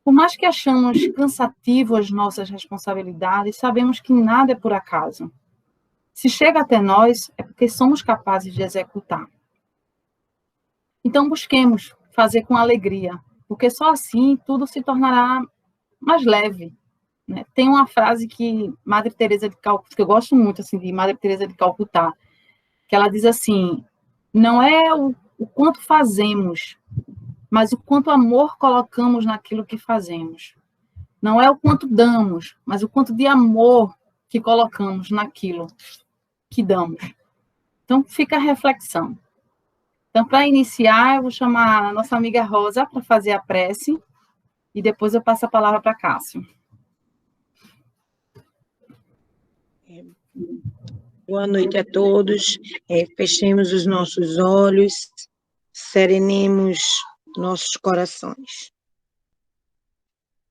Por mais que achamos cansativo as nossas responsabilidades, sabemos que nada é por acaso. Se chega até nós, é porque somos capazes de executar. Então, busquemos fazer com alegria, porque só assim tudo se tornará mais leve, né? Tem uma frase que Madre Teresa de Calcutá, que eu gosto muito assim, de Madre Teresa de Calcutá, que ela diz assim: não é o quanto fazemos, mas o quanto amor colocamos naquilo que fazemos. Não é o quanto damos, mas o quanto de amor que colocamos naquilo que damos. Então, fica a reflexão. Então, para iniciar, eu vou chamar a nossa amiga Rosa para fazer a prece e depois eu passo a palavra para Cássio. Boa noite a todos. Fechemos os nossos olhos, serenemos nossos corações.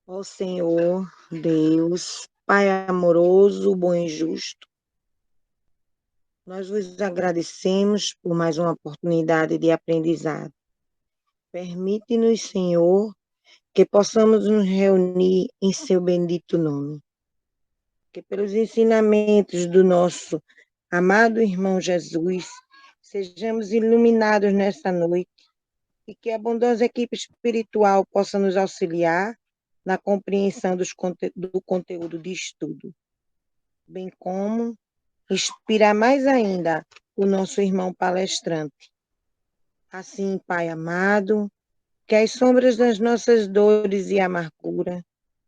Ó Senhor, Deus, Pai amoroso, bom e justo, nós vos agradecemos por mais uma oportunidade de aprendizado. Permite-nos, Senhor, que possamos nos reunir em seu bendito nome. Que pelos ensinamentos do nosso amado irmão Jesus, sejamos iluminados nesta noite e que a bondosa equipe espiritual possa nos auxiliar na compreensão do conteúdo de estudo, bem como inspirar mais ainda o nosso irmão palestrante. Assim, Pai amado, que as sombras das nossas dores e amargura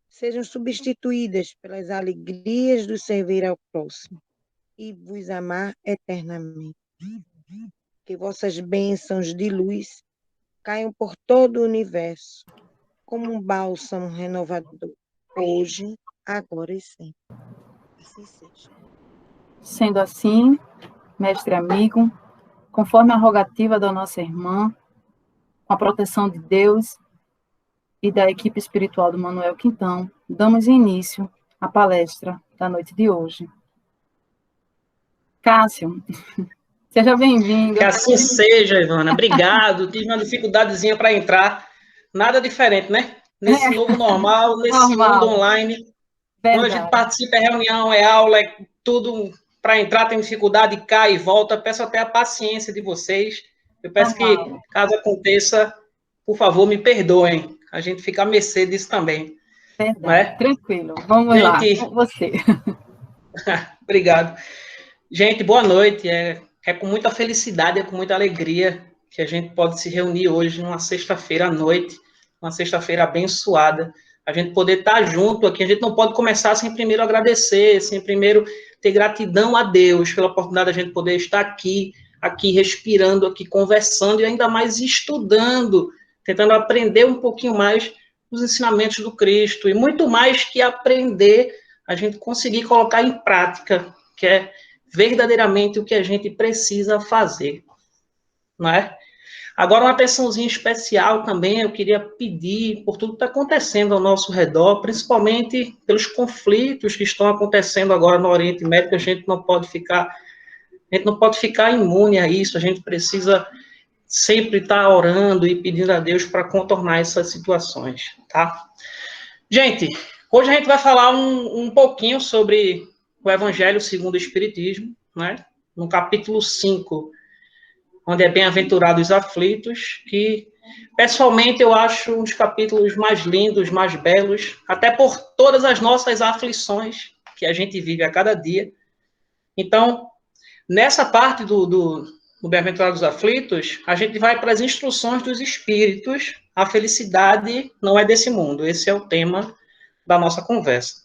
sejam substituídas pelas alegrias do servir ao próximo e vos amar eternamente. Que vossas bênçãos de luz caiam por todo o universo, como um bálsamo renovador, hoje, agora e sempre. Assim seja. Sendo assim, mestre amigo, conforme a rogativa da nossa irmã, com a proteção de Deus e da equipe espiritual do Manuel Quintão, damos início à palestra da noite de hoje. Cássio, seja bem-vindo. Que assim seja, Ivana. Obrigado. Tive uma dificuldadezinha para entrar. Nada diferente, né? Nesse novo normal, nesse mundo online. Quando a gente participa, é reunião, é aula, é tudo. Para entrar tem dificuldade, cai e volta. Peço até a paciência de vocês. Eu peço que, caso aconteça, por favor, me perdoem. A gente fica à mercê disso também. Verdade. Tranquilo. Vamos lá, com você. Obrigado. Gente, boa noite. É com muita felicidade, é com muita alegria que a gente pode se reunir hoje, numa sexta-feira à noite, uma sexta-feira abençoada. A gente poder estar junto aqui, a gente não pode começar sem primeiro agradecer, sem primeiro ter gratidão a Deus pela oportunidade de a gente poder estar aqui respirando, aqui conversando e ainda mais estudando, tentando aprender um pouquinho mais os ensinamentos do Cristo e muito mais que aprender, a gente conseguir colocar em prática, que é verdadeiramente o que a gente precisa fazer, não é? Agora, uma atençãozinha especial também, eu queria pedir por tudo que está acontecendo ao nosso redor, principalmente pelos conflitos que estão acontecendo agora no Oriente Médio, a gente não pode ficar imune a isso, a gente precisa sempre estar orando e pedindo a Deus para contornar essas situações, tá? Gente, hoje a gente vai falar um pouquinho sobre o Evangelho segundo o Espiritismo, né? No capítulo 5, onde é bem-aventurados os aflitos, que, pessoalmente, eu acho um dos capítulos mais lindos, mais belos, até por todas as nossas aflições que a gente vive a cada dia. Então, nessa parte do bem-aventurados os aflitos, a gente vai para as instruções dos Espíritos. A felicidade não é desse mundo. Esse é o tema da nossa conversa.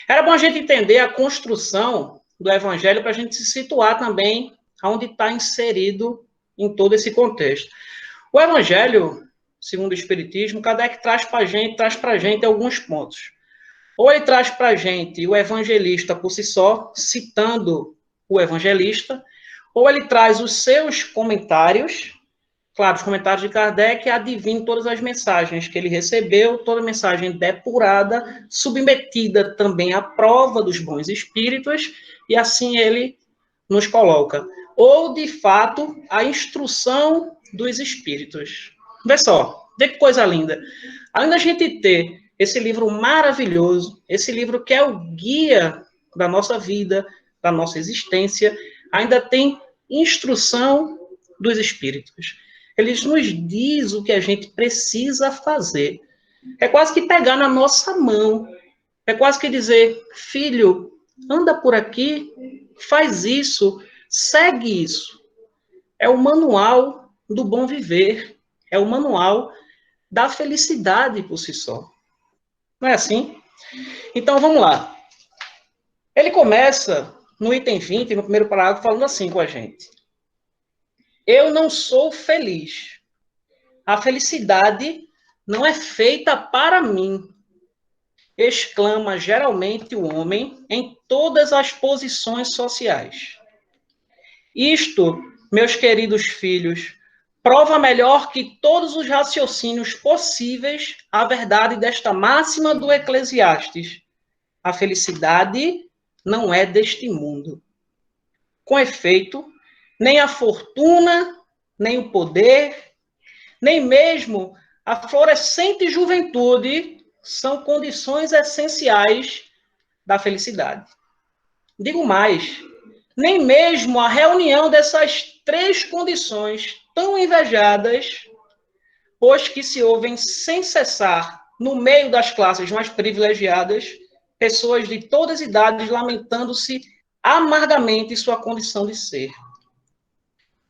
Era bom a gente entender a construção do Evangelho para a gente se situar também onde está inserido em todo esse contexto. O Evangelho, segundo o Espiritismo, Kardec traz para a gente alguns pontos. Ou ele traz para a gente o evangelista por si só, citando o evangelista, ou ele traz os seus comentários, claro, os comentários de Kardec adivinham todas as mensagens que ele recebeu, toda mensagem depurada, submetida também à prova dos bons espíritos, e assim ele nos coloca. Ou, de fato, a instrução dos espíritos. Vê só, vê que coisa linda. Além da gente ter esse livro maravilhoso, esse livro que é o guia da nossa vida, da nossa existência, ainda tem instrução dos Espíritos. Eles nos diz o que a gente precisa fazer. É quase que pegar na nossa mão. É quase que dizer, filho, anda por aqui, faz isso, segue isso. É o manual do bom viver. É o manual da felicidade por si só. Não é assim? Então, vamos lá. Ele começa, no item 20, no primeiro parágrafo, falando assim com a gente. Eu não sou feliz. A felicidade não é feita para mim, exclama geralmente o homem em todas as posições sociais. Isto, meus queridos filhos, prova melhor que todos os raciocínios possíveis a verdade desta máxima do Eclesiastes. A felicidade não é deste mundo. Com efeito, nem a fortuna, nem o poder, nem mesmo a florescente juventude são condições essenciais da felicidade. Digo mais, nem mesmo a reunião dessas três condições tão invejadas, pois que se ouvem sem cessar no meio das classes mais privilegiadas, pessoas de todas as idades lamentando-se amargamente sua condição de ser.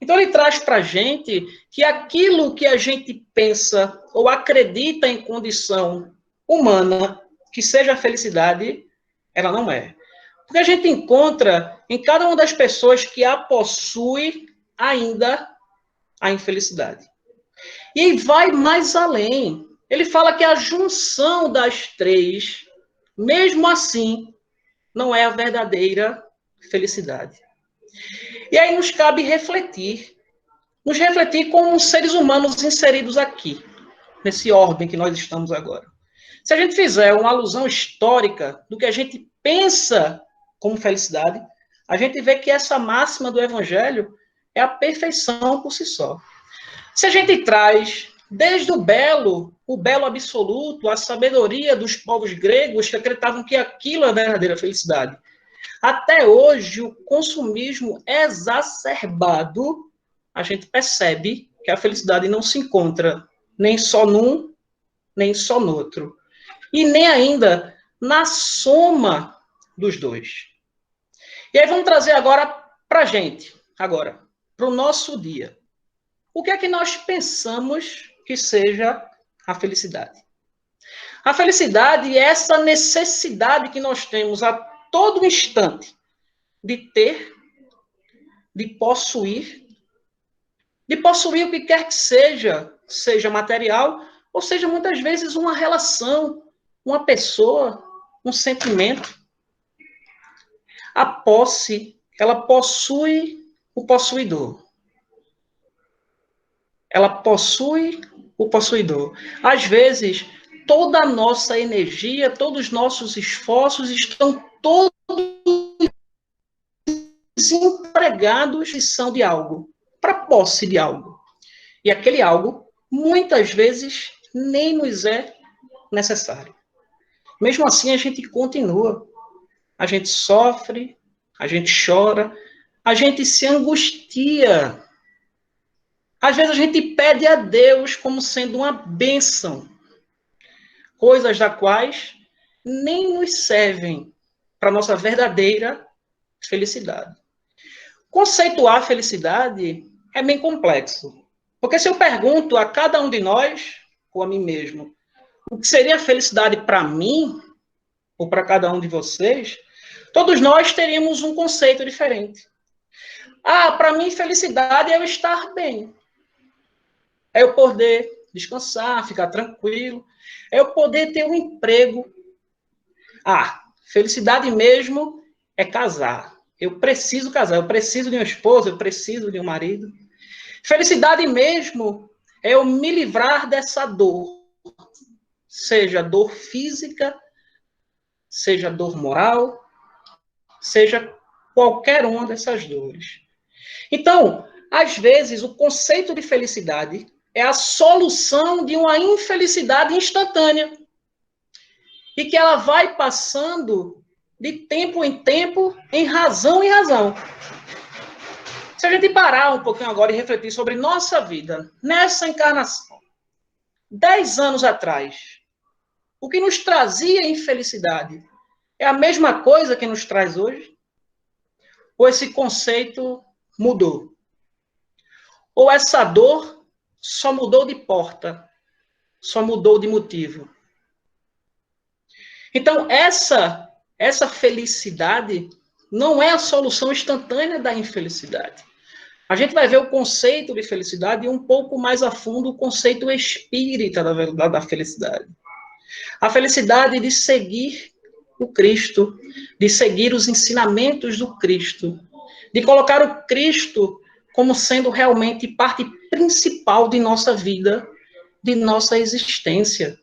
Então, ele traz para a gente que aquilo que a gente pensa ou acredita em condição humana, que seja a felicidade, ela não é. Porque a gente encontra em cada uma das pessoas que a possui ainda a infelicidade. E vai mais além. Ele fala que a junção das três, mesmo assim, não é a verdadeira felicidade. E aí nos cabe refletir como seres humanos inseridos aqui, nesse ordem que nós estamos agora. Se a gente fizer uma alusão histórica do que a gente pensa como felicidade, a gente vê que essa máxima do Evangelho é a perfeição por si só. Se a gente traz desde o belo absoluto, a sabedoria dos povos gregos que acreditavam que aquilo é a verdadeira felicidade, até hoje o consumismo exacerbado, a gente percebe que a felicidade não se encontra nem só num, nem só no outro. E nem ainda na soma dos dois. E aí vamos trazer agora para a gente, para o nosso dia. O que é que nós pensamos que seja a felicidade? A felicidade é essa necessidade que nós temos a todo instante de ter, de possuir o que quer que seja material, ou seja, muitas vezes uma relação, uma pessoa, um sentimento. A posse, ela possui o possuidor. Ela possui o possuidor. Às vezes, toda a nossa energia, todos os nossos esforços estão todos empregados em função de algo, para posse de algo. E aquele algo, muitas vezes, nem nos é necessário. Mesmo assim, a gente continua. A gente sofre, a gente chora, a gente se angustia. Às vezes a gente pede a Deus como sendo uma bênção, coisas das quais nem nos servem para a nossa verdadeira felicidade. Conceituar a felicidade é bem complexo, porque se eu pergunto a cada um de nós, ou a mim mesmo, o que seria a felicidade para mim, ou para cada um de vocês, todos nós teríamos um conceito diferente. Para mim, felicidade é eu estar bem. É eu poder descansar, ficar tranquilo. É eu poder ter um emprego. Felicidade mesmo é casar. Eu preciso casar, eu preciso de uma esposa, eu preciso de um marido. Felicidade mesmo é eu me livrar dessa dor. Seja dor física, seja dor moral, seja qualquer uma dessas dores. Então, às vezes, o conceito de felicidade é a solução de uma infelicidade instantânea. e que ela vai passando de tempo em tempo, em razão em razão. Se a gente parar um pouquinho agora e refletir sobre nossa vida, nessa encarnação, 10 anos atrás, o que nos trazia infelicidade é a mesma coisa que nos traz hoje? Ou esse conceito mudou? Ou essa dor só mudou de porta, só mudou de motivo? Então, essa felicidade não é a solução instantânea da infelicidade. A gente vai ver o conceito de felicidade e um pouco mais a fundo o conceito espírita da felicidade. A felicidade de seguir o Cristo, de seguir os ensinamentos do Cristo, de colocar o Cristo como sendo realmente parte principal de nossa vida, de nossa existência.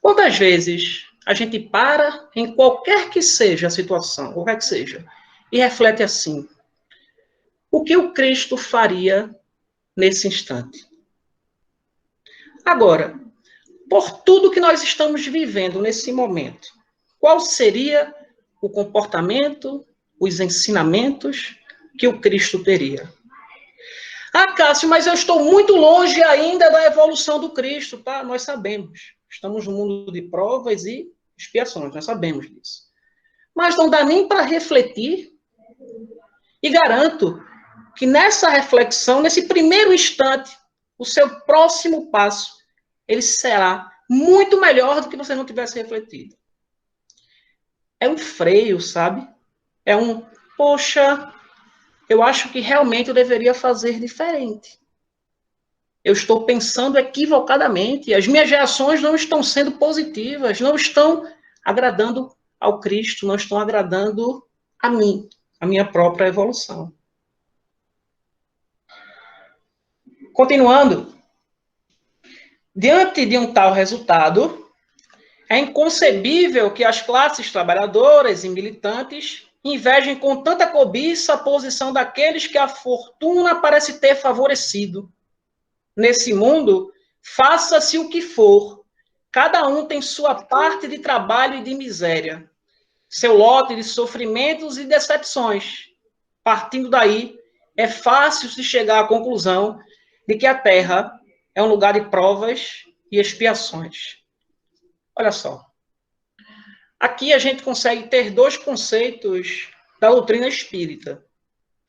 Quantas vezes a gente para em qualquer que seja a situação, qualquer que seja, e reflete assim: o que o Cristo faria nesse instante? Agora, por tudo que nós estamos vivendo nesse momento, qual seria o comportamento, os ensinamentos que o Cristo teria? Ah, Cássio, mas eu estou muito longe ainda da evolução do Cristo, tá? Nós sabemos. Estamos no mundo de provas e expiações, nós sabemos disso. Mas não dá nem para refletir. E garanto que nessa reflexão, nesse primeiro instante, o seu próximo passo, ele será muito melhor do que você não tivesse refletido. É um freio, sabe? É um, poxa, eu acho que realmente eu deveria fazer diferente. Eu estou pensando equivocadamente, as minhas reações não estão sendo positivas, não estão agradando ao Cristo, não estão agradando a mim, a minha própria evolução. Continuando, diante de um tal resultado, é inconcebível que as classes trabalhadoras e militantes invejem com tanta cobiça a posição daqueles que a fortuna parece ter favorecido. Nesse mundo, faça-se o que for, cada um tem sua parte de trabalho e de miséria, seu lote de sofrimentos e decepções. Partindo daí, é fácil se chegar à conclusão de que a Terra é um lugar de provas e expiações. Olha só. Aqui a gente consegue ter dois conceitos da doutrina espírita.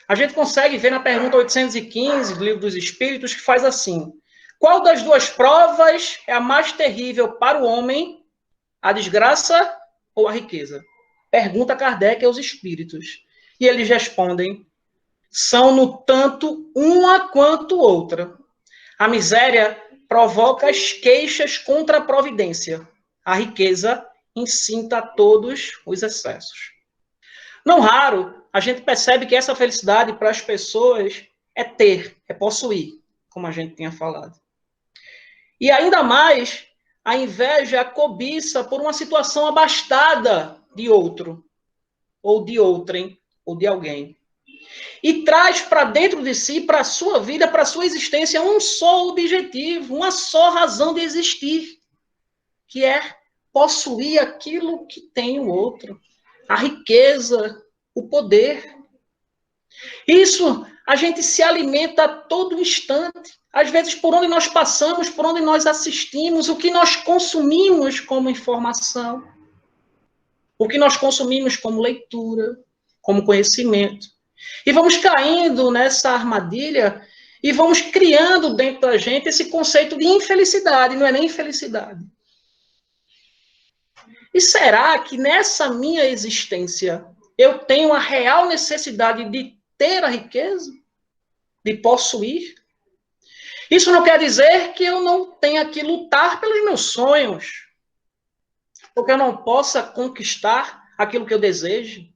A gente consegue ver na pergunta 815 do Livro dos Espíritos que faz assim: qual das duas provas é a mais terrível para o homem, a desgraça ou a riqueza? Pergunta Kardec aos espíritos. E eles respondem: são no tanto uma quanto outra. A miséria provoca as queixas contra a providência. A riqueza incita a todos os excessos. Não raro, a gente percebe que essa felicidade para as pessoas é ter, é possuir, como a gente tinha falado. E ainda mais, a inveja, a cobiça por uma situação abastada de outro, ou de outrem, ou de alguém. E traz para dentro de si, para a sua vida, para a sua existência, um só objetivo, uma só razão de existir, que é possuir aquilo que tem o outro, a riqueza, o poder. Isso a gente se alimenta a todo instante, às vezes por onde nós passamos, por onde nós assistimos, o que nós consumimos como informação, o que nós consumimos como leitura, como conhecimento. E vamos caindo nessa armadilha e vamos criando dentro da gente esse conceito de infelicidade, não é nem infelicidade. E será que nessa minha existência eu tenho a real necessidade de ter a riqueza? De possuir? Isso não quer dizer que eu não tenha que lutar pelos meus sonhos, porque eu não possa conquistar aquilo que eu desejo.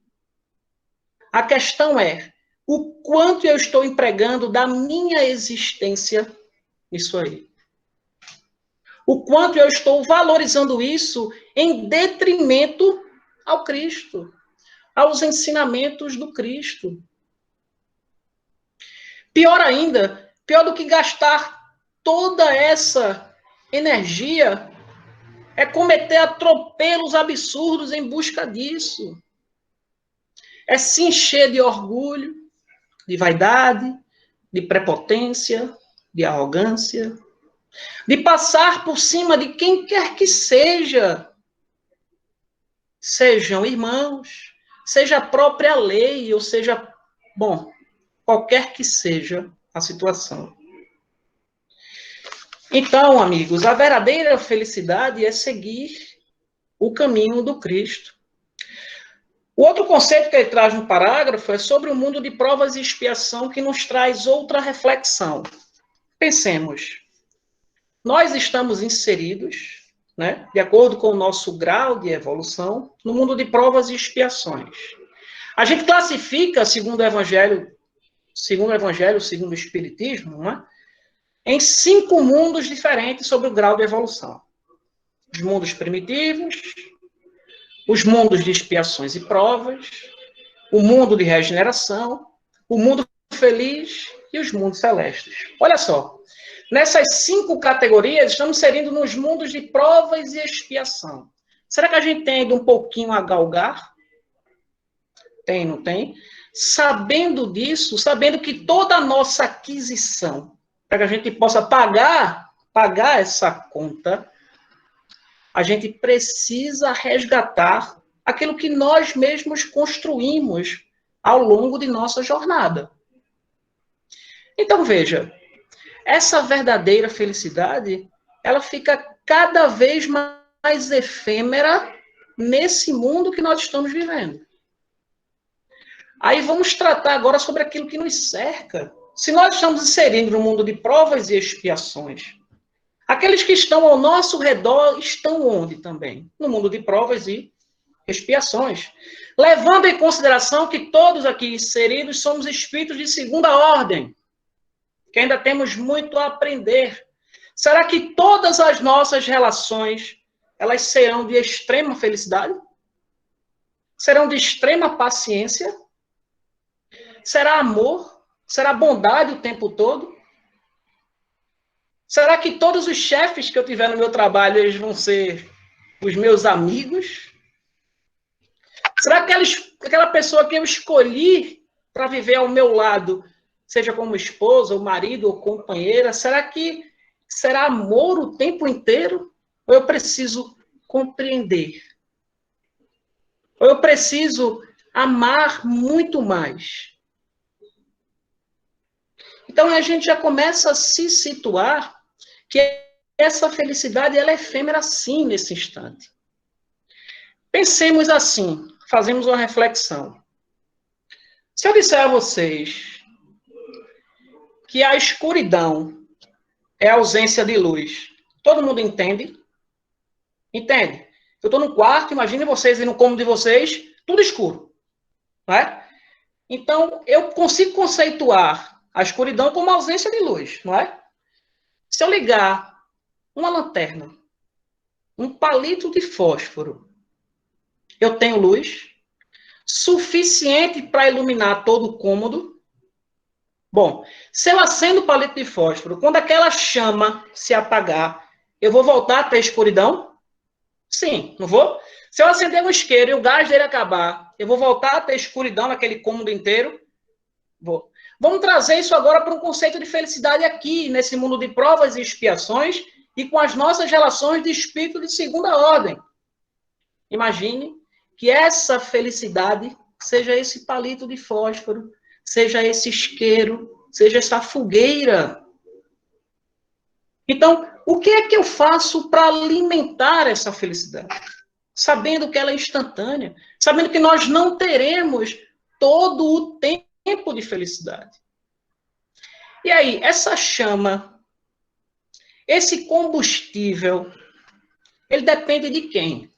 A questão é o quanto eu estou empregando da minha existência nisso aí. O quanto eu estou valorizando isso em detrimento ao Cristo, aos ensinamentos do Cristo. Pior ainda, pior do que gastar toda essa energia É cometer atropelos absurdos em busca disso. É se encher de orgulho, de vaidade, de prepotência, de arrogância, de passar por cima de quem quer que seja. Sejam irmãos, seja a própria lei, ou seja, bom, qualquer que seja a situação. Então, amigos, a verdadeira felicidade é seguir o caminho do Cristo. O outro conceito que ele traz no parágrafo é sobre o mundo de provas e expiação, que nos traz outra reflexão. Pensemos, nós estamos inseridos, né, de acordo com o nosso grau de evolução, no mundo de provas e expiações. A gente classifica, segundo o Evangelho, segundo o Espiritismo, né, em 5 mundos diferentes sobre o grau de evolução. Os mundos primitivos, os mundos de expiações e provas, o mundo de regeneração, o mundo feliz e os mundos celestes. Olha só, nessas 5 categorias, estamos inserindo nos mundos de provas e expiação. Será que a gente tem ainda um pouquinho a galgar? Tem, não tem? Sabendo disso, sabendo que toda a nossa aquisição, para que a gente possa pagar essa conta, a gente precisa resgatar aquilo que nós mesmos construímos ao longo de nossa jornada. Então, veja, essa verdadeira felicidade, ela fica cada vez mais efêmera nesse mundo que nós estamos vivendo. Aí vamos tratar agora sobre aquilo que nos cerca. Se nós estamos inserindo no mundo de provas e expiações, aqueles que estão ao nosso redor estão onde também? No mundo de provas e expiações. Levando em consideração que todos aqui inseridos somos espíritos de segunda ordem, que ainda temos muito a aprender. Será que todas as nossas relações, elas serão de extrema felicidade? Serão de extrema paciência? Será amor? Será bondade o tempo todo? Será que todos os chefes que eu tiver no meu trabalho, eles vão ser os meus amigos? Será que aquela pessoa que eu escolhi para viver ao meu lado, seja como esposa, ou marido, ou companheira, será que será amor o tempo inteiro? Ou eu preciso compreender? Ou eu preciso amar muito mais? Então, a gente já começa a se situar que essa felicidade ela é efêmera sim nesse instante. Pensemos assim, fazemos uma reflexão. Se eu disser a vocês que a escuridão é a ausência de luz, todo mundo entende? Entende? Eu estou no quarto, imagine vocês e no cômodo de vocês, tudo escuro. Não é? Então, eu consigo conceituar a escuridão como ausência de luz, não é? Se eu ligar uma lanterna, um palito de fósforo, eu tenho luz suficiente para iluminar todo o cômodo. Bom, se eu acendo o palito de fósforo, quando aquela chama se apagar, eu vou voltar a ter escuridão? Sim, não vou? Se eu acender um isqueiro e o gás dele acabar, eu vou voltar a ter escuridão naquele cômodo inteiro? Vou. Vamos trazer isso agora para um conceito de felicidade aqui, nesse mundo de provas e expiações, e com as nossas relações de espírito de segunda ordem. Imagine que essa felicidade seja esse palito de fósforo, seja esse isqueiro, seja essa fogueira. Então, o que é que eu faço para alimentar essa felicidade? Sabendo que ela é instantânea, sabendo que nós não teremos todo o tempo de felicidade. E aí, essa chama, esse combustível, ele depende de quem?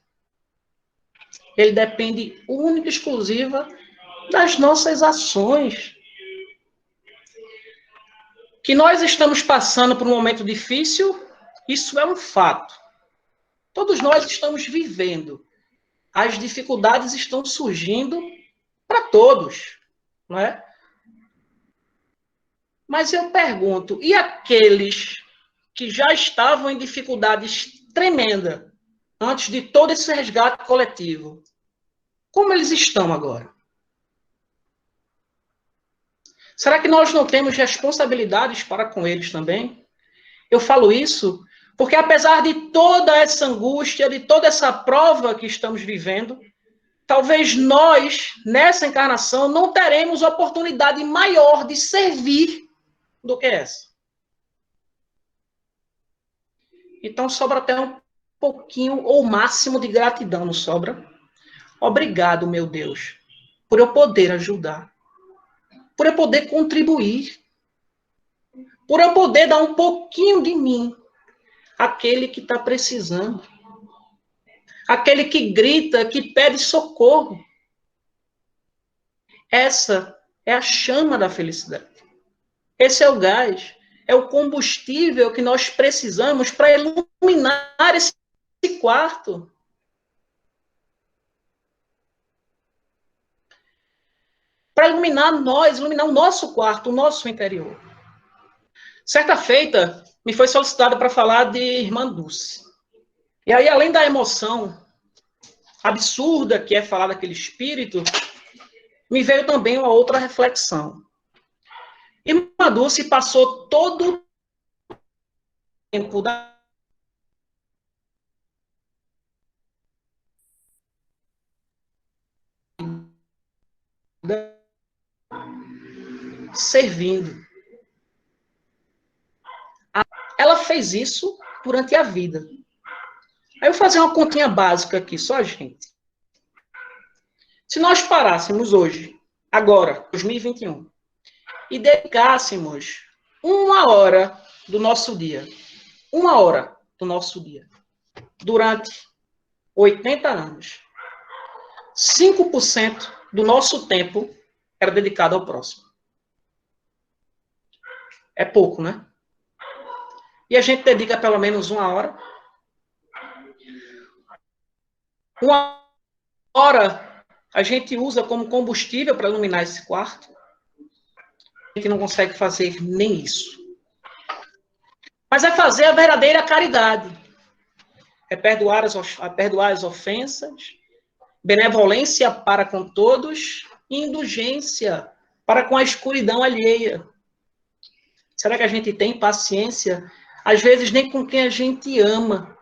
Ele depende única e exclusiva das nossas ações. Que nós estamos passando por um momento difícil, isso é um fato. Todos nós estamos vivendo. As dificuldades estão surgindo para todos, não é? Mas eu pergunto, e aqueles que já estavam em dificuldades tremendas, antes de todo esse resgate coletivo, como eles estão agora? Será que nós não temos responsabilidades para com eles também? Eu falo isso porque, apesar de toda essa angústia, de toda essa prova que estamos vivendo, talvez nós, nessa encarnação, não teremos oportunidade maior de servir do que essa. Então, sobra até um pouquinho ou máximo de gratidão, não sobra? Obrigado, meu Deus, por eu poder ajudar, por eu poder contribuir, por eu poder dar um pouquinho de mim àquele que está precisando, aquele que grita, que pede socorro. Essa é a chama da felicidade. Esse é o gás, é o combustível que nós precisamos para iluminar esse quarto. Para iluminar nós, iluminar o nosso quarto, o nosso interior. Certa feita, me foi solicitado para falar de Irmã Dulce. E aí, além da emoção absurda que é falar daquele espírito, me veio também uma outra reflexão. Irmã Dulce passou todo o tempo da servindo. Ela fez isso durante a vida. Aí eu vou fazer uma continha básica aqui, só a gente. Se nós parássemos hoje, agora, 2021, e dedicássemos 1 hora do nosso dia, 1 hora do nosso dia, durante 80 anos, 5% do nosso tempo era dedicado ao próximo. É pouco, né? E a gente dedica pelo menos 1 hora. 1 hora a gente usa como combustível para iluminar esse quarto. A gente não consegue fazer nem isso. Mas é fazer a verdadeira caridade. É perdoar as ofensas, benevolência para com todos e indulgência para com a escuridão alheia. Será que a gente tem paciência? Às vezes nem com quem a gente ama,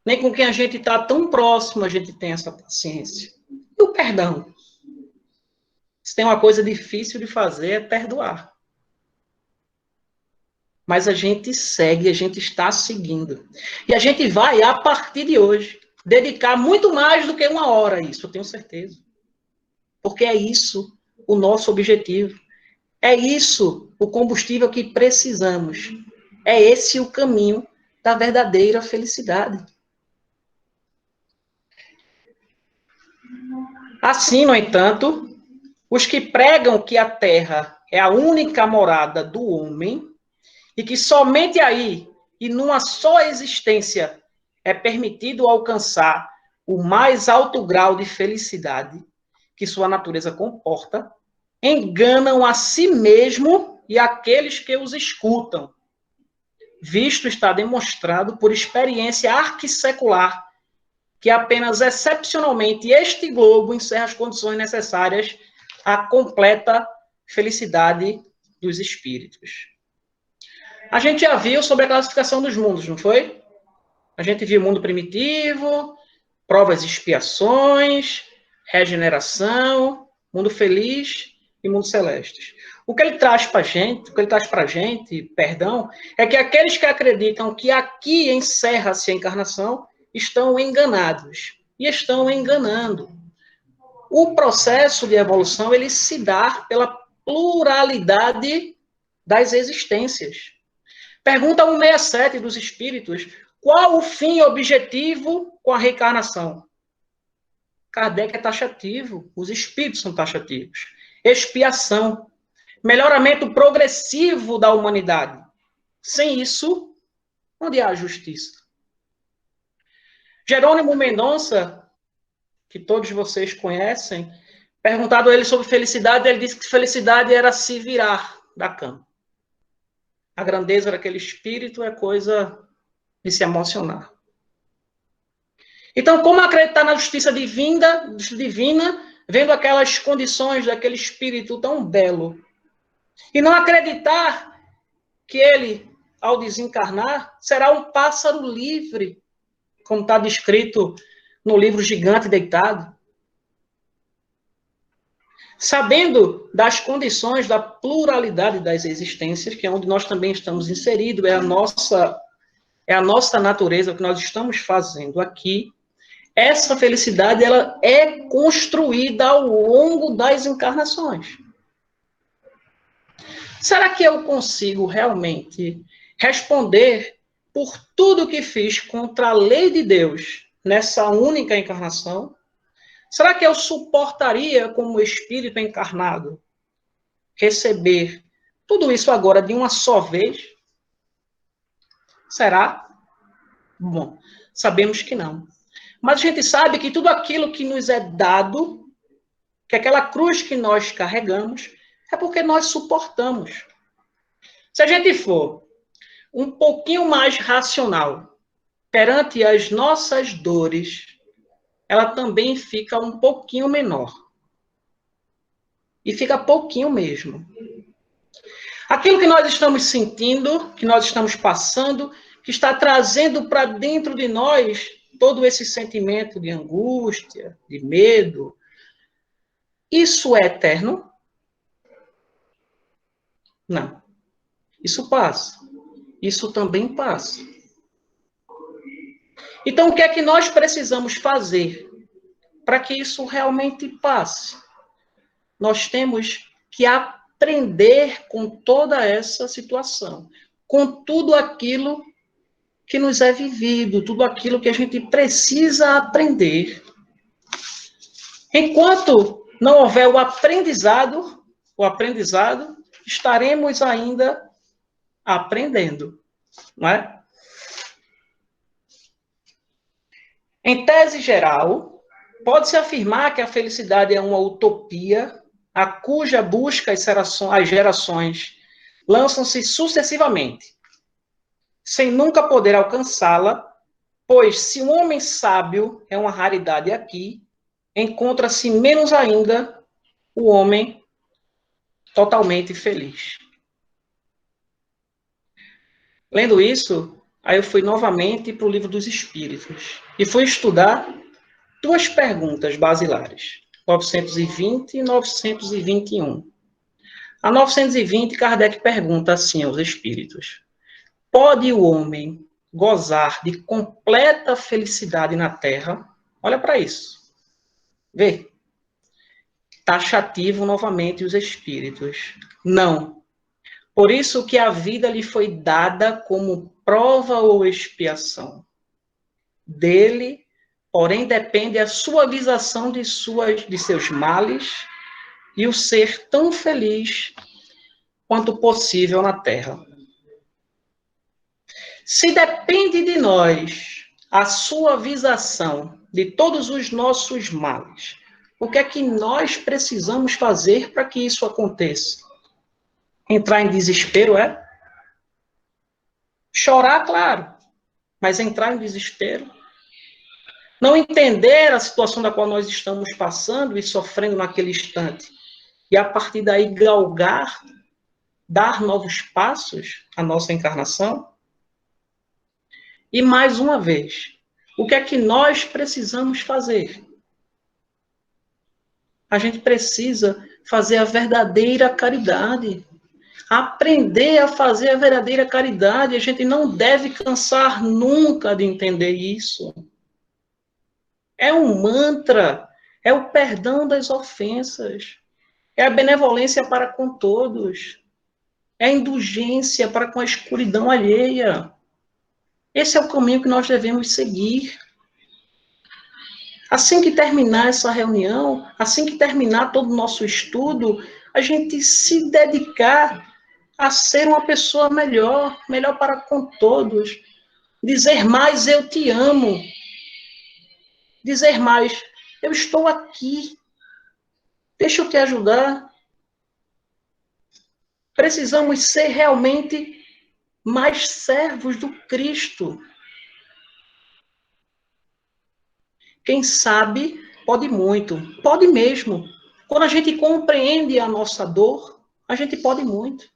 nem com quem a gente está tão próximo a gente tem essa paciência. E o perdão? Se tem uma coisa difícil de fazer é perdoar. Mas a gente segue, a gente está seguindo. E a gente vai, a partir de hoje, dedicar muito mais do que 1 hora a isso, eu tenho certeza. Porque é isso o nosso objetivo. É isso o combustível que precisamos. É esse o caminho da verdadeira felicidade. Assim, no entanto, os que pregam que a terra é a única morada do homem e que somente aí e numa só existência é permitido alcançar o mais alto grau de felicidade que sua natureza comporta, enganam a si mesmo e aqueles que os escutam. Visto está demonstrado por experiência arquissecular que apenas excepcionalmente este globo encerra as condições necessárias à completa felicidade dos espíritos. A gente já viu sobre a classificação dos mundos, não foi? A gente viu mundo primitivo, provas e expiações, regeneração, mundo feliz e mundo celestes. O que ele traz para a gente, perdão, é que aqueles que acreditam que aqui encerra-se a encarnação estão enganados e estão enganando. O processo de evolução ele se dá pela pluralidade das existências. Pergunta 167 dos Espíritos: qual o fim e objetivo com a reencarnação? Kardec é taxativo, os espíritos são taxativos. Expiação, melhoramento progressivo da humanidade. Sem isso, onde há justiça? Jerônimo Mendonça, que todos vocês conhecem, perguntado a ele sobre felicidade, ele disse que felicidade era se virar da cama. A grandeza daquele espírito é coisa de se emocionar. Então, como acreditar na justiça divina, vendo aquelas condições daquele espírito tão belo? E não acreditar que ele, ao desencarnar, será um pássaro livre, como está descrito no livro Gigante Deitado? Sabendo das condições da pluralidade das existências, que é onde nós também estamos inseridos, é a nossa natureza, o que nós estamos fazendo aqui, essa felicidade ela é construída ao longo das encarnações. Será que eu consigo realmente responder por tudo que fiz contra a lei de Deus nessa única encarnação? Será que eu suportaria, como espírito encarnado, receber tudo isso agora de uma só vez? Será? Bom, sabemos que não. Mas a gente sabe que tudo aquilo que nos é dado, que aquela cruz que nós carregamos, é porque nós suportamos. Se a gente for um pouquinho mais racional perante as nossas dores, ela também fica um pouquinho menor. E fica pouquinho mesmo. Aquilo que nós estamos sentindo, que nós estamos passando, que está trazendo para dentro de nós todo esse sentimento de angústia, de medo, isso é eterno? Não. Isso passa. Isso também passa. Então, o que é que nós precisamos fazer para que isso realmente passe? Nós temos que aprender com toda essa situação, com tudo aquilo que nos é vivido, tudo aquilo que a gente precisa aprender. Enquanto não houver o aprendizado, estaremos ainda aprendendo, não é? Em tese geral, pode-se afirmar que a felicidade é uma utopia, a cuja busca as gerações lançam-se sucessivamente, sem nunca poder alcançá-la, pois se um homem sábio é uma raridade aqui, encontra-se menos ainda o homem totalmente feliz. Lendo isso, aí eu fui novamente para o Livro dos Espíritos e fui estudar duas perguntas basilares, 920 e 921. A 920, Kardec pergunta assim aos espíritos: pode o homem gozar de completa felicidade na Terra? Olha para isso. Vê. Taxativo novamente os espíritos. Não. Por isso que a vida lhe foi dada como prova ou expiação. Dele, porém, depende a suavização de seus males e o ser tão feliz quanto possível na Terra. Se depende de nós a suavização de todos os nossos males, o que é que nós precisamos fazer para que isso aconteça? Entrar em desespero, é? Chorar, claro, mas entrar em desespero. Não entender a situação da qual nós estamos passando e sofrendo naquele instante. E a partir daí galgar, dar novos passos à nossa encarnação. E mais uma vez, o que é que nós precisamos fazer? A gente precisa fazer a verdadeira caridade. Aprender a fazer a verdadeira caridade. A gente não deve cansar nunca de entender isso. É um mantra, é o perdão das ofensas, é a benevolência para com todos, é a indulgência para com a escuridão alheia. Esse é o caminho que nós devemos seguir. Assim que terminar essa reunião, assim que terminar todo o nosso estudo, a gente se dedicar a ser uma pessoa melhor, melhor para com todos. Dizer mais, eu te amo. Dizer mais, eu estou aqui. Deixa eu te ajudar. Precisamos ser realmente mais servos do Cristo. Quem sabe, pode muito. Pode mesmo. Quando a gente compreende a nossa dor, a gente pode muito.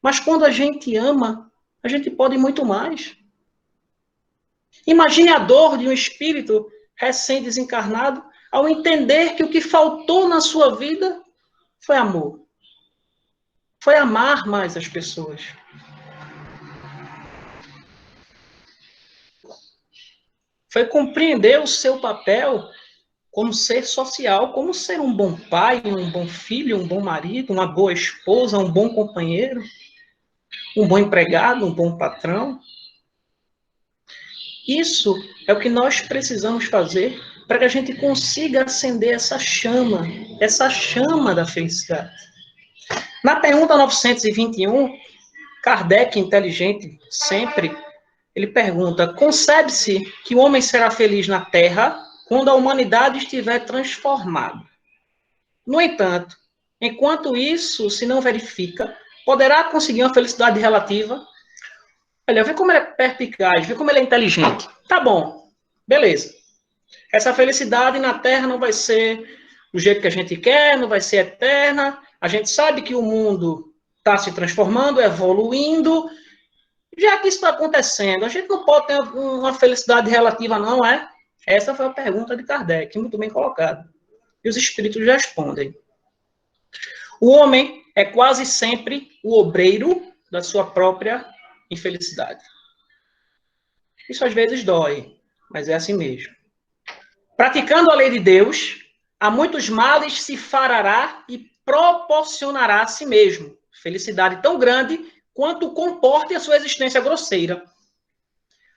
Mas quando a gente ama, a gente pode muito mais. Imagine a dor de um espírito recém-desencarnado ao entender que o que faltou na sua vida foi amor. Foi amar mais as pessoas. Foi compreender o seu papel como ser social, como ser um bom pai, um bom filho, um bom marido, uma boa esposa, um bom companheiro, um bom empregado, um bom patrão. Isso é o que nós precisamos fazer para que a gente consiga acender essa chama da felicidade. Na pergunta 921, Kardec, inteligente sempre, ele pergunta: concebe-se que o homem será feliz na Terra quando a humanidade estiver transformada? No entanto, enquanto isso se não verifica, poderá conseguir uma felicidade relativa? Olha, vê como ele é perspicaz, vê como ele é inteligente. Tá bom, beleza. Essa felicidade na Terra não vai ser do jeito que a gente quer, não vai ser eterna. A gente sabe que o mundo está se transformando, evoluindo. Já que isso está acontecendo, a gente não pode ter uma felicidade relativa, não é? Essa foi a pergunta de Kardec, muito bem colocada. E os espíritos respondem. O homem é quase sempre o obreiro da sua própria infelicidade. Isso às vezes dói, mas é assim mesmo. Praticando a lei de Deus, a muitos males se fará e proporcionará a si mesmo felicidade tão grande quanto comporte a sua existência grosseira.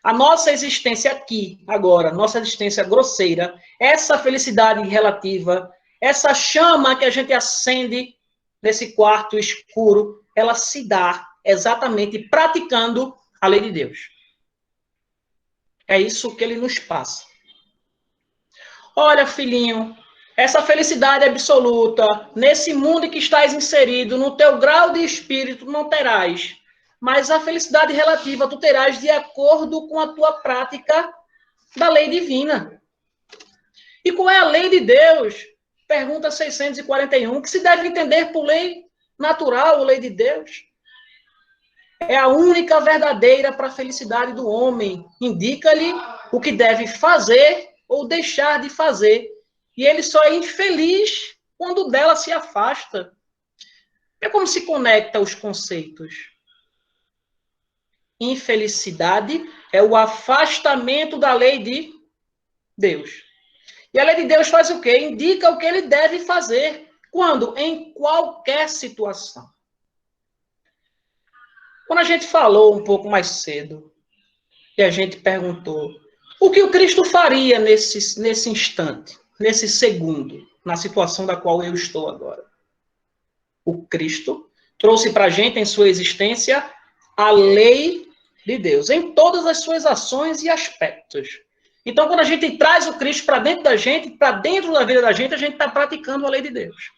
A nossa existência aqui, agora, nossa existência grosseira, essa felicidade relativa, essa chama que a gente acende nesse quarto escuro, ela se dá exatamente praticando a lei de Deus. É isso que ele nos passa. Olha, filhinho, essa felicidade absoluta, nesse mundo em que estás inserido, no teu grau de espírito, não terás. Mas a felicidade relativa tu terás de acordo com a tua prática da lei divina. E qual é a lei de Deus? Pergunta 641, que se deve entender por lei natural, lei de Deus. É a única verdadeira para a felicidade do homem. Indica-lhe o que deve fazer ou deixar de fazer. E ele só é infeliz quando dela se afasta. É como se conecta os conceitos. Infelicidade é o afastamento da lei de Deus. E a lei de Deus faz o quê? Indica o que ele deve fazer. Quando? Em qualquer situação. Quando a gente falou um pouco mais cedo, e a gente perguntou o que o Cristo faria nesse instante, nesse segundo, na situação da qual eu estou agora. O Cristo trouxe para a gente em sua existência a lei de Deus, em todas as suas ações e aspectos. Então, quando a gente traz o Cristo para dentro da gente, para dentro da vida da gente, a gente está praticando a lei de Deus.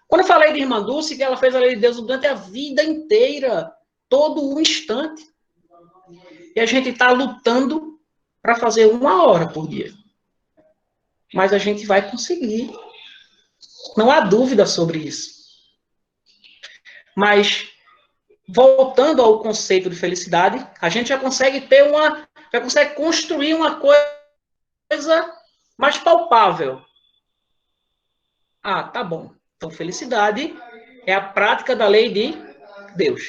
Quando eu falei de irmã Dulce, que ela fez a lei de Deus durante a vida inteira, todo o instante. E a gente está lutando para fazer 1 hora por dia. Mas a gente vai conseguir. Não há dúvida sobre isso. Mas, voltando ao conceito de felicidade, a gente já consegue já consegue construir uma coisa mais palpável. Ah, tá bom. Então, felicidade é a prática da lei de Deus.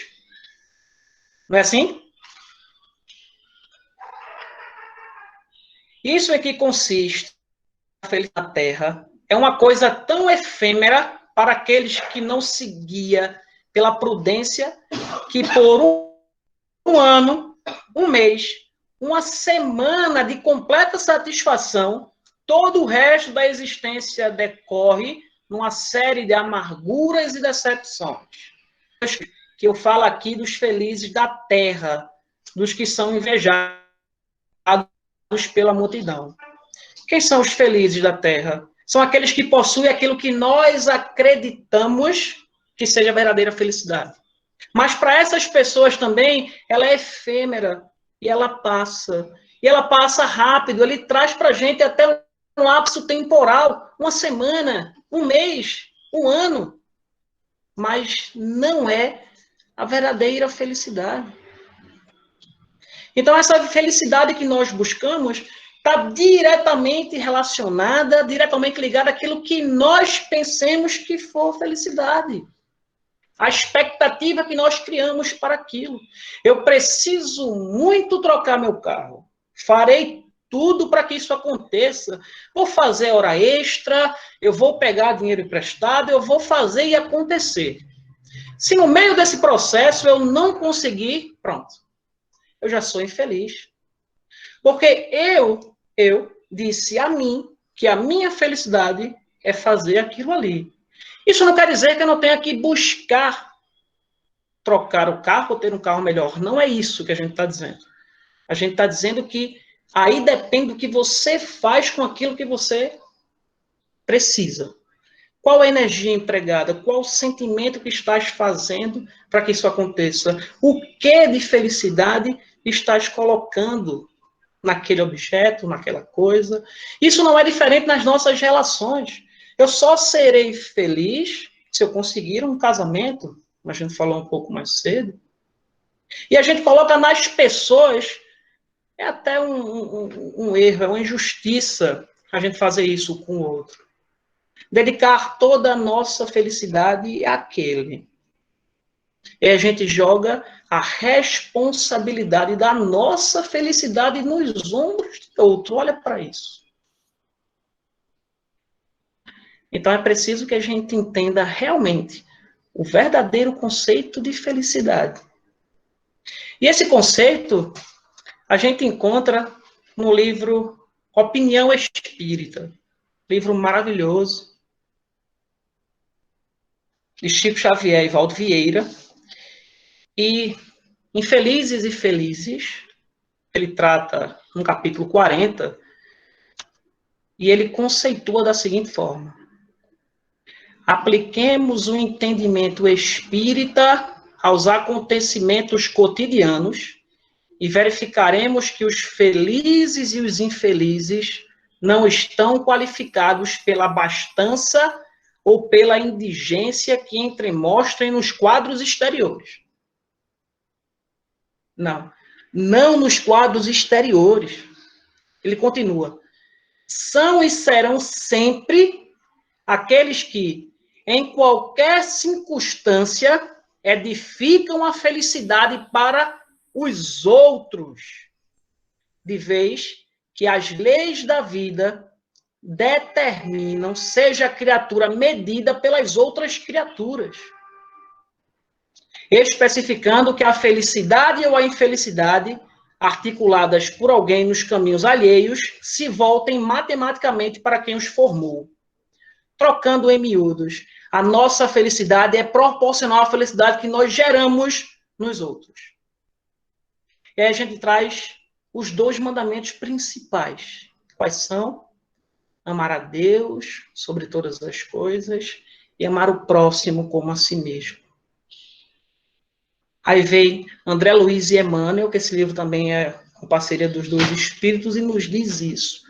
Não é assim? Isso é que consiste a felicidade na Terra. É uma coisa tão efêmera para aqueles que não se guiam pela prudência, que por um ano, um mês, uma semana de completa satisfação, todo o resto da existência decorre numa série de amarguras e decepções. Que eu falo aqui dos felizes da terra, dos que são invejados pela multidão. Quem são os felizes da terra? São aqueles que possuem aquilo que nós acreditamos que seja a verdadeira felicidade. Mas para essas pessoas também, ela é efêmera e ela passa. E ela passa rápido, ele traz para a gente até um lapso temporal, uma semana, um mês, um ano. Mas não é a verdadeira felicidade. Então, essa felicidade que nós buscamos está diretamente relacionada, diretamente ligada àquilo que nós pensemos que for felicidade. A expectativa que nós criamos para aquilo. Eu preciso muito trocar meu carro. Farei tudo para que isso aconteça. Vou fazer hora extra, eu vou pegar dinheiro emprestado, eu vou fazer e acontecer. Se no meio desse processo eu não conseguir, pronto. Eu já sou infeliz. Porque eu disse a mim que a minha felicidade é fazer aquilo ali. Isso não quer dizer que eu não tenha que buscar trocar o carro ou ter um carro melhor. Não é isso que a gente está dizendo. A gente está dizendo que aí depende do que você faz com aquilo que você precisa. Qual a energia empregada? Qual o sentimento que estás fazendo para que isso aconteça? O que de felicidade estás colocando naquele objeto, naquela coisa? Isso não é diferente nas nossas relações. Eu só serei feliz se eu conseguir um casamento, como a gente falou um pouco mais cedo. E a gente coloca nas pessoas, é até um erro, é uma injustiça a gente fazer isso com o outro. Dedicar toda a nossa felicidade àquele. E a gente joga a responsabilidade da nossa felicidade nos ombros de outro. Olha para isso. Então é preciso que a gente entenda realmente o verdadeiro conceito de felicidade. E esse conceito a gente encontra no livro Opinião Espírita, livro maravilhoso, de Chico Xavier e Valdo Vieira. E Infelizes e Felizes, ele trata no capítulo 40, e ele conceitua da seguinte forma: apliquemos o entendimento espírita aos acontecimentos cotidianos e verificaremos que os felizes e os infelizes não estão qualificados pela abastança ou pela indigência que entremostrem nos quadros exteriores. Não nos quadros exteriores. Ele continua: são e serão sempre aqueles que, em qualquer circunstância, edificam a felicidade para os outros, de vez que as leis da vida determinam seja a criatura medida pelas outras criaturas, especificando que a felicidade ou a infelicidade, articuladas por alguém nos caminhos alheios, se voltem matematicamente para quem os formou. Trocando em miúdos, a nossa felicidade é proporcional à felicidade que nós geramos nos outros. E aí a gente traz os 2 mandamentos principais. Quais são? Amar a Deus sobre todas as coisas e amar o próximo como a si mesmo. Aí vem André Luiz e Emmanuel, que esse livro também é com parceria dos 2 espíritos, e nos diz isso,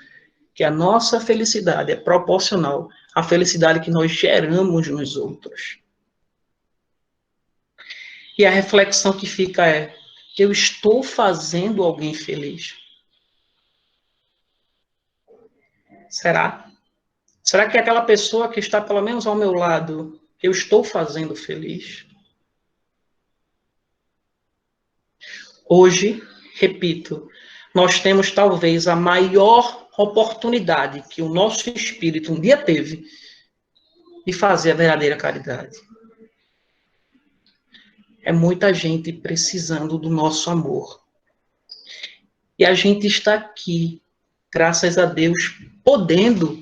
que a nossa felicidade é proporcional à felicidade que nós geramos nos outros. E a reflexão que fica é: eu estou fazendo alguém feliz? Será? Será que aquela pessoa que está pelo menos ao meu lado, eu estou fazendo feliz? Hoje, repito, nós temos talvez a maior oportunidade que o nosso espírito um dia teve de fazer a verdadeira caridade. É muita gente precisando do nosso amor. E a gente está aqui, graças a Deus, podendo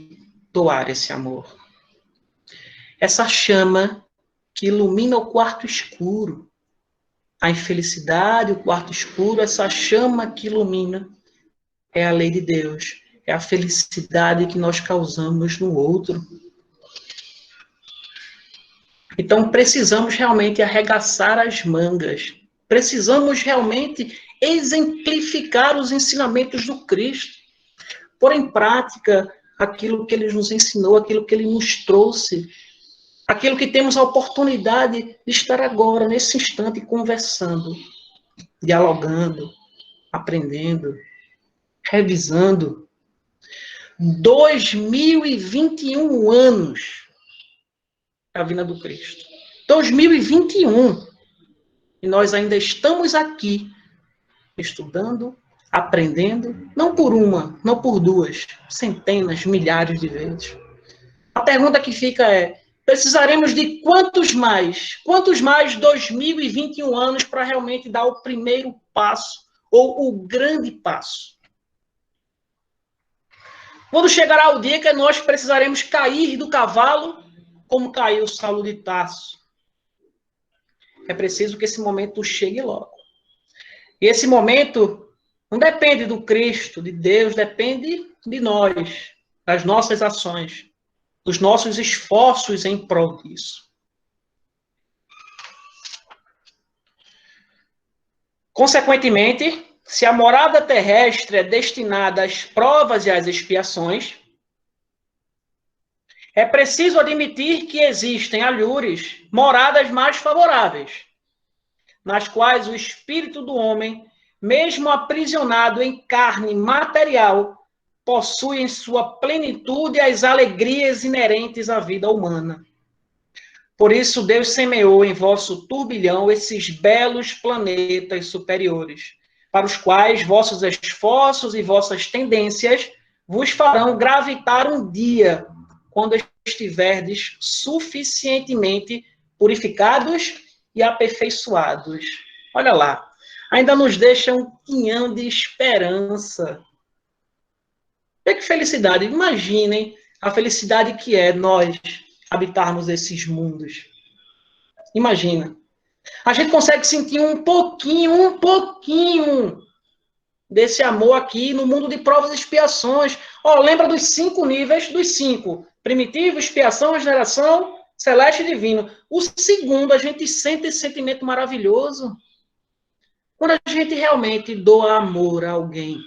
doar esse amor. Essa chama que ilumina o quarto escuro. A infelicidade, o quarto escuro, essa chama que ilumina é a lei de Deus. É a felicidade que nós causamos no outro. Então, precisamos realmente arregaçar as mangas Precisamos realmente exemplificar os ensinamentos do Cristo, pôr em prática aquilo que ele nos ensinou, aquilo que ele nos trouxe, aquilo que temos a oportunidade de estar agora, nesse instante, conversando, dialogando, aprendendo, revisando. 2021 anos da vinda do Cristo. 2021. E nós ainda estamos aqui, estudando, aprendendo, não por uma, não por duas, centenas, milhares de vezes. A pergunta que fica é, precisaremos de quantos mais 2021 anos para realmente dar o primeiro passo, ou o grande passo? Quando chegará o dia que nós precisaremos cair do cavalo, como caiu Saulo de Tarso? É preciso que esse momento chegue logo. E esse momento não depende do Cristo, de Deus, depende de nós, das nossas ações, dos nossos esforços em prol disso. Consequentemente, se a morada terrestre é destinada às provas e às expiações, é preciso admitir que existem alhures, moradas mais favoráveis, nas quais o espírito do homem, mesmo aprisionado em carne material, possui em sua plenitude as alegrias inerentes à vida humana. Por isso, Deus semeou em vosso turbilhão esses belos planetas superiores, para os quais vossos esforços e vossas tendências vos farão gravitar um dia, quando estiverdes suficientemente purificados e aperfeiçoados. Olha lá, ainda nos deixa um quinhão de esperança. Que felicidade! Imaginem a felicidade que é nós habitarmos esses mundos. Imagina. A gente consegue sentir um pouquinho desse amor aqui no mundo de provas e expiações. Lembra dos 5 níveis, dos 5. Primitivo, expiação, regeneração, celeste e divino. O segundo, a gente sente esse sentimento maravilhoso. Quando a gente realmente doa amor a alguém.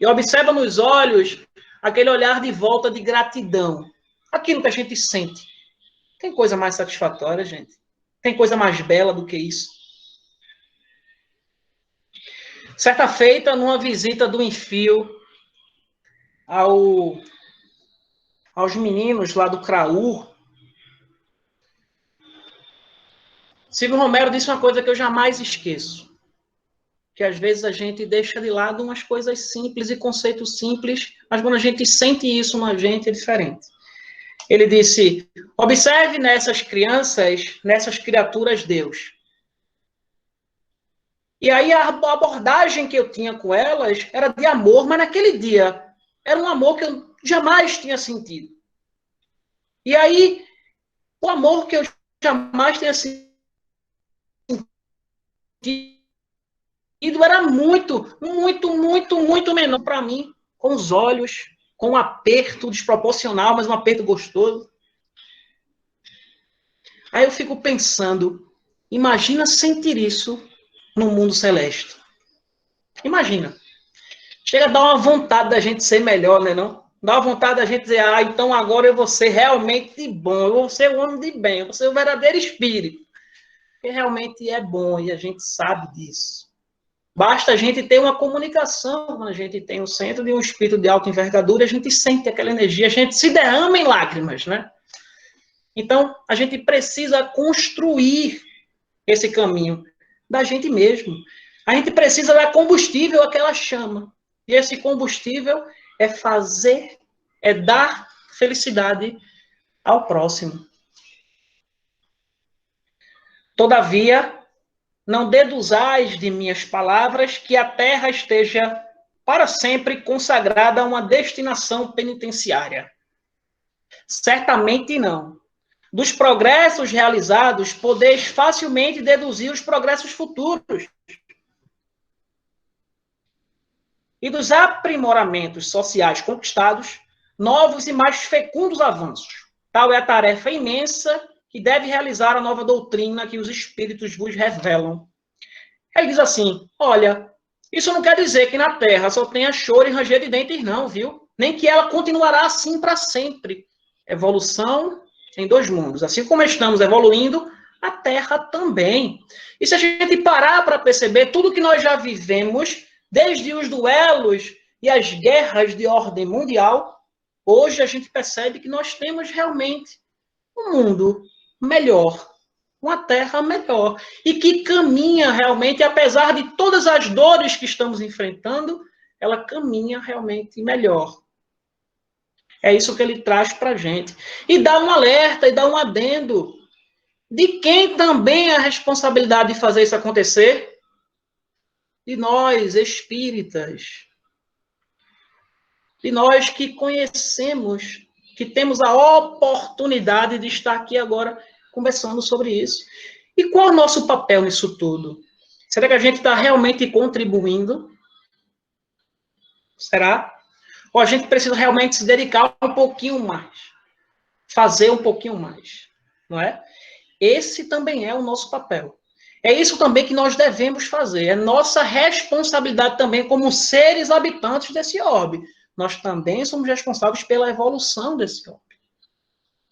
E observa nos olhos aquele olhar de volta de gratidão. Aquilo que a gente sente. Tem coisa mais satisfatória, gente? Tem coisa mais bela do que isso? Certa feita, numa visita do Enfio aos meninos lá do Craú, Silvio Romero disse uma coisa que eu jamais esqueço. Que às vezes a gente deixa de lado umas coisas simples e conceitos simples, mas quando a gente sente isso na gente é diferente. Ele disse, observe nessas crianças, nessas criaturas Deus. E aí a abordagem que eu tinha com elas era de amor, mas naquele dia era um amor que eu jamais tinha sentido. E aí, o amor que eu jamais tinha sentido era muito menor para mim, com os olhos, com um aperto desproporcional, mas um aperto gostoso. Aí eu fico pensando, imagina sentir isso no mundo celeste. Imagina. Chega a dar uma vontade da gente ser melhor, né, não? Dá uma vontade da gente dizer, então agora eu vou ser realmente bom, eu vou ser um homem de bem, eu vou ser o verdadeiro espírito. Porque realmente é bom e a gente sabe disso. Basta a gente ter uma comunicação, quando a gente tem um centro de um espírito de alta envergadura, a gente sente aquela energia, a gente se derrama em lágrimas, né? Então, a gente precisa construir esse caminho da gente mesmo. A gente precisa dar combustível àquela chama. E esse combustível é fazer, é dar felicidade ao próximo. Todavia, não deduzais de minhas palavras que a terra esteja para sempre consagrada a uma destinação penitenciária. Certamente não. Dos progressos realizados, podeis facilmente deduzir os progressos futuros. E dos aprimoramentos sociais conquistados, novos e mais fecundos avanços. Tal é a tarefa imensa que deve realizar a nova doutrina que os espíritos vos revelam. Ele diz assim, olha, isso não quer dizer que na Terra só tenha choro e ranger de dentes, não, viu? Nem que ela continuará assim para sempre. Evolução em 2 mundos. Assim como estamos evoluindo, a Terra também. E se a gente parar para perceber tudo que nós já vivemos, desde os duelos e as guerras de ordem mundial, hoje a gente percebe que nós temos realmente um mundo melhor, uma Terra melhor, e que caminha realmente, apesar de todas as dores que estamos enfrentando, ela caminha realmente melhor. É isso que ele traz para a gente. E dá um alerta, e dá um adendo. De quem também é a responsabilidade de fazer isso acontecer? De nós, espíritas. De nós que conhecemos, que temos a oportunidade de estar aqui agora conversando sobre isso. E qual é o nosso papel nisso tudo? Será que a gente está realmente contribuindo? Será? Ou a gente precisa realmente se dedicar um pouquinho mais? Fazer um pouquinho mais? Não é? Esse também é o nosso papel. É isso também que nós devemos fazer. É nossa responsabilidade também como seres habitantes desse orbe. Nós também somos responsáveis pela evolução desse orbe.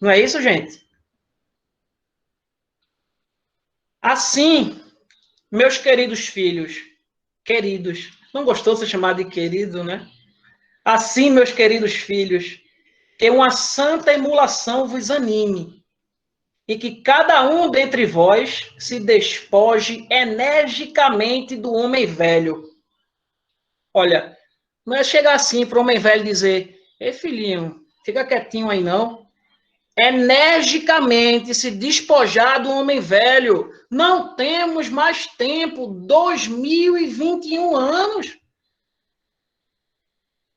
Não é isso, gente? Assim, meus queridos filhos, queridos, não gostou de ser chamado de querido, né? Assim, meus queridos filhos, que uma santa emulação vos anime, e que cada um dentre vós se despoje energicamente do homem velho. Olha, não é chegar assim para o homem velho e dizer, ei filhinho, fica quietinho aí não. Energicamente se despojar do homem velho. Não temos mais tempo, 2021 anos.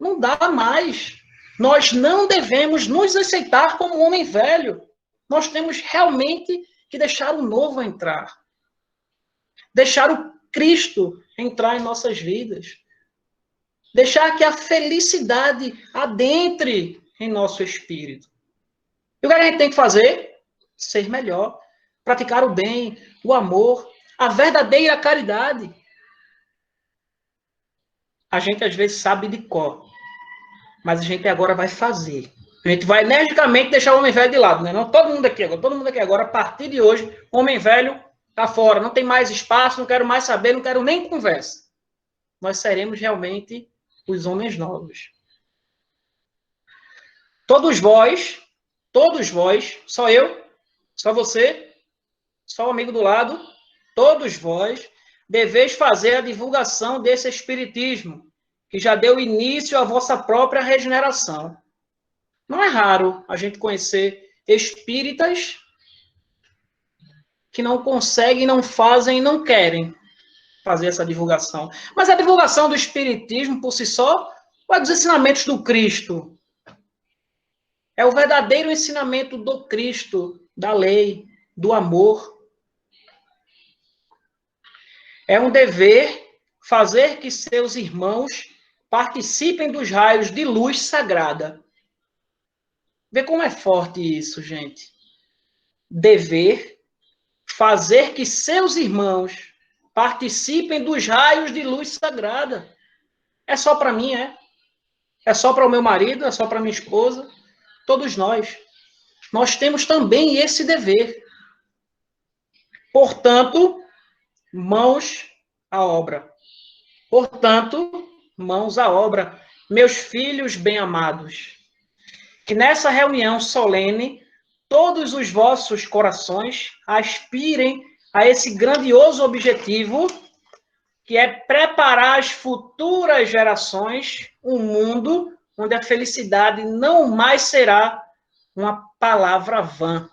Não dá mais. Nós não devemos nos aceitar como homem velho. Nós temos realmente que deixar o novo entrar. Deixar o Cristo entrar em nossas vidas. Deixar que a felicidade adentre em nosso espírito. E o que a gente tem que fazer? Ser melhor. Praticar o bem, o amor, a verdadeira caridade. A gente às vezes sabe de cor, mas a gente agora vai fazer. A gente vai energicamente deixar o homem velho de lado, né? Não, todo mundo aqui agora, a partir de hoje, o homem velho está fora, não tem mais espaço, não quero mais saber, não quero nem conversa. Nós seremos realmente os homens novos. Todos vós, só eu, só você, só o amigo do lado, todos vós, deveis fazer a divulgação desse espiritismo, que já deu início à vossa própria regeneração. Não é raro a gente conhecer espíritas que não conseguem, não fazem, não querem fazer essa divulgação. Mas a divulgação do espiritismo, por si só, ou é dos ensinamentos do Cristo? É o verdadeiro ensinamento do Cristo, da lei, do amor. É um dever fazer que seus irmãos participem dos raios de luz sagrada. Vê como é forte isso, gente. Dever fazer que seus irmãos participem dos raios de luz sagrada. É só para mim, é? É só para o meu marido, é só para minha esposa? Todos nós. Nós temos também esse dever. Portanto, mãos à obra. Portanto, mãos à obra. Meus filhos bem-amados, que nessa reunião solene, todos os vossos corações aspirem a esse grandioso objetivo, que é preparar as futuras gerações um mundo onde a felicidade não mais será uma palavra vã.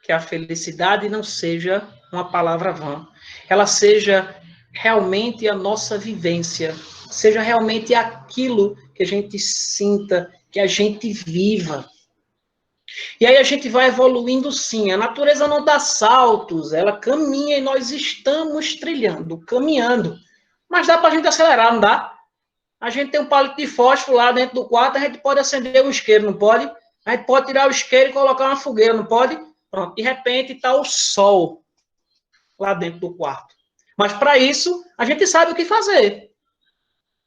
Que a felicidade não seja uma palavra vã. Ela seja realmente a nossa vivência. Seja realmente aquilo que a gente sinta, que a gente viva. E aí a gente vai evoluindo sim. A natureza não dá saltos, ela caminha e nós estamos trilhando, caminhando. Mas dá para a gente acelerar, não dá? A gente tem um palito de fósforo lá dentro do quarto, a gente pode acender um isqueiro, não pode? A gente pode tirar o isqueiro e colocar uma fogueira, não pode? Pronto, de repente está o sol lá dentro do quarto. Mas para isso, a gente sabe o que fazer.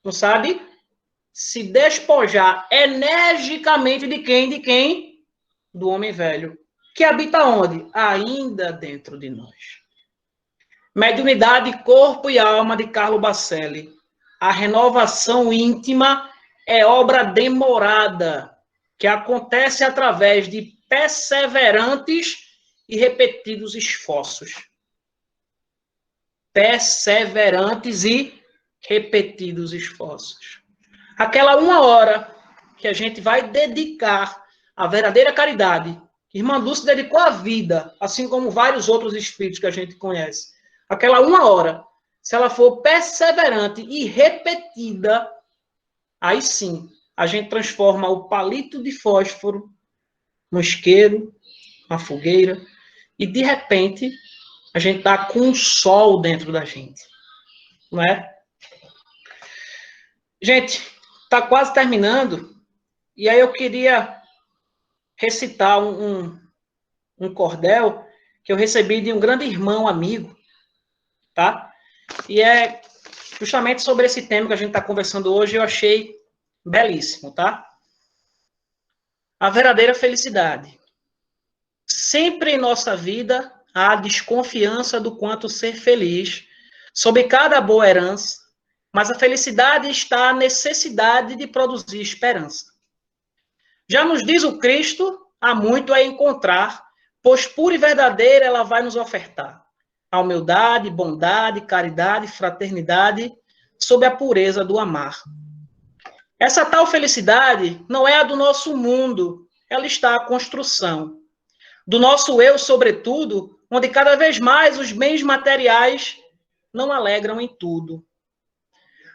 Não sabe? Se despojar energicamente de quem? De quem? Do homem velho. Que habita onde? Ainda dentro de nós. Mediunidade, corpo e alma, de Carlo Bacelli. A renovação íntima é obra demorada, que acontece através de perseverantes e repetidos esforços. Perseverantes e repetidos esforços. Aquela 1 hora que a gente vai dedicar à verdadeira caridade. Irmã Dulce dedicou a vida, assim como vários outros espíritos que a gente conhece. Aquela 1 hora, se ela for perseverante e repetida, aí sim, a gente transforma o palito de fósforo no isqueiro, na fogueira, e de repente a gente está com um sol dentro da gente. Não é? Gente, está quase terminando, e aí eu queria recitar um cordel que eu recebi de um grande irmão amigo, tá? E é justamente sobre esse tema que a gente está conversando hoje, eu achei belíssimo, tá? A verdadeira felicidade. Sempre em nossa vida há desconfiança do quanto ser feliz, sob cada boa herança, mas a felicidade está à necessidade de produzir esperança. Já nos diz o Cristo, há muito a encontrar, pois pura e verdadeira ela vai nos ofertar. A humildade, bondade, caridade, fraternidade, sob a pureza do amar. Essa tal felicidade não é a do nosso mundo, ela está à construção. Do nosso eu, sobretudo, onde cada vez mais os bens materiais não alegram em tudo.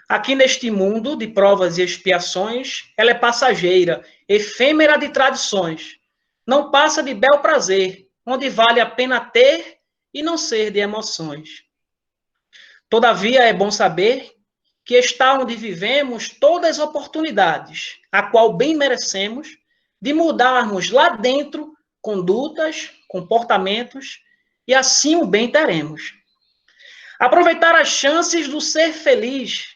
Aqui neste mundo de provas e expiações, ela é passageira, efêmera de tradições. Não passa de bel prazer, onde vale a pena ter e não ser de emoções. Todavia, é bom saber que está onde vivemos todas as oportunidades, a qual bem merecemos, de mudarmos lá dentro condutas, comportamentos, e assim o bem teremos. Aproveitar as chances do ser feliz,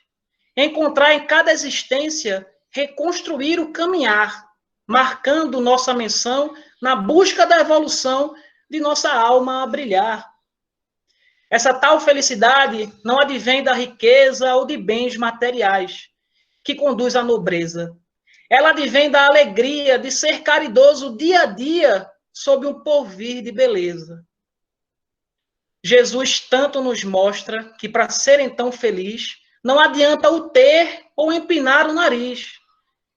encontrar em cada existência, reconstruir o caminhar, marcando nossa menção na busca da evolução de nossa alma a brilhar. Essa tal felicidade não advém da riqueza ou de bens materiais, que conduz à nobreza. Ela advém da alegria de ser caridoso dia a dia sob um porvir de beleza. Jesus tanto nos mostra que para ser então feliz, não adianta o ter ou empinar o nariz.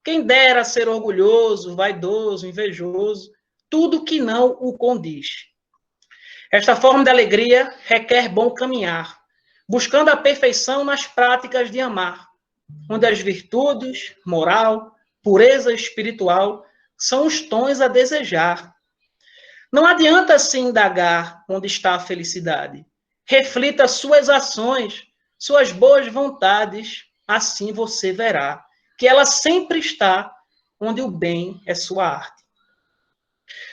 Quem dera ser orgulhoso, vaidoso, invejoso, tudo que não o condiz. Esta forma de alegria requer bom caminhar, buscando a perfeição nas práticas de amar, onde as virtudes, moral, pureza espiritual são os tons a desejar. Não adianta se indagar onde está a felicidade. Reflita suas ações, suas boas vontades, assim você verá que ela sempre está onde o bem é sua arte.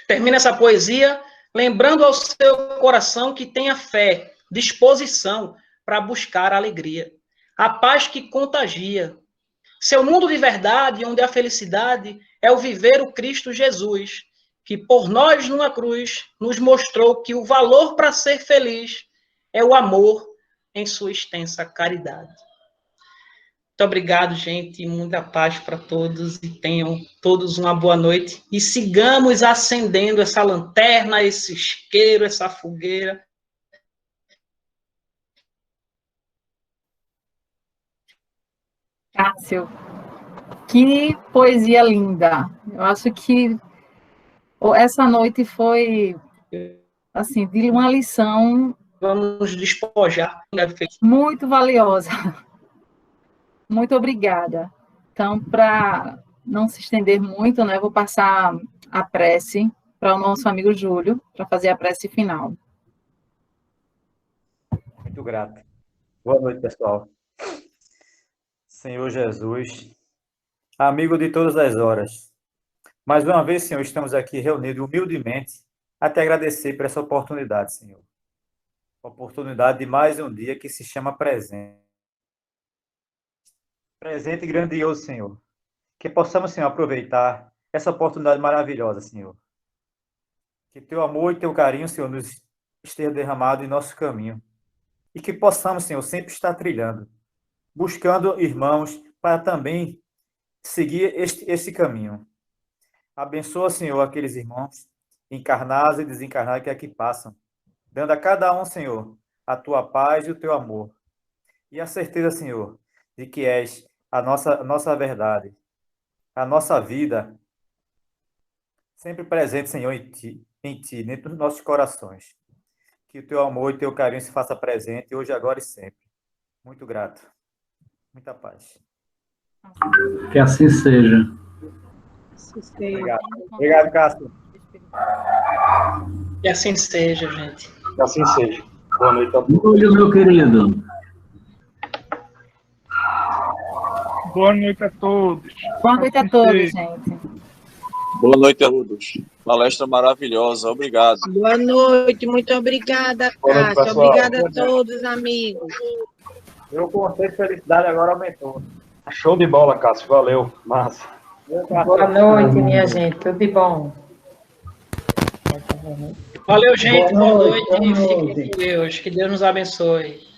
Termina essa poesia lembrando ao seu coração que tenha fé, disposição para buscar a alegria, a paz que contagia. Seu mundo de verdade, onde a felicidade é o viver o Cristo Jesus, que por nós numa cruz nos mostrou que o valor para ser feliz é o amor em sua extensa caridade. Muito obrigado, gente, muita paz para todos e tenham todos uma boa noite e sigamos acendendo essa lanterna, esse isqueiro, essa fogueira. Cássio, que poesia linda. Eu acho que essa noite foi, assim, de uma lição Vamos nos despojar. muito valiosa. Muito obrigada. Então, para não se estender muito, né, vou passar a prece para o nosso amigo Júlio, para fazer a prece final. Muito grato. Boa noite, pessoal. Senhor Jesus, amigo de todas as horas, mais uma vez, Senhor, estamos aqui reunidos humildemente a te agradecer por essa oportunidade, Senhor. Oportunidade de mais um dia que se chama presente. Presente grandioso, Senhor. Que possamos, Senhor, aproveitar essa oportunidade maravilhosa, Senhor. Que teu amor e teu carinho, Senhor, nos esteja derramado em nosso caminho. E que possamos, Senhor, sempre estar trilhando, buscando irmãos para também seguir esse caminho. Abençoa, Senhor, aqueles irmãos encarnados e desencarnados que aqui passam, dando a cada um, Senhor, a tua paz e o teu amor. E a certeza, Senhor, de que és a nossa verdade, a nossa vida, sempre presente, Senhor, em ti, dentro dos nossos corações. Que o teu amor e o teu carinho se faça presente hoje, agora e sempre. Muito grato. Muita paz. Que assim seja. Obrigado. Obrigado, Cássio. Que assim seja, gente. Que assim seja. Boa noite a todos. Oi, meu querido. Boa noite a todos. Boa noite a todos, gente. Boa noite a todos. Palestra maravilhosa, obrigado. Boa noite, muito obrigada, Boa noite, Cássio. pessoal. Obrigada a todos, amigos. Meu conceito de felicidade agora aumentou. Show de bola, Cássio. Valeu. Massa. Boa noite, minha gente. Tudo de bom. Valeu, gente. Boa noite. Boa noite. Fiquem com Deus. Que Deus nos abençoe.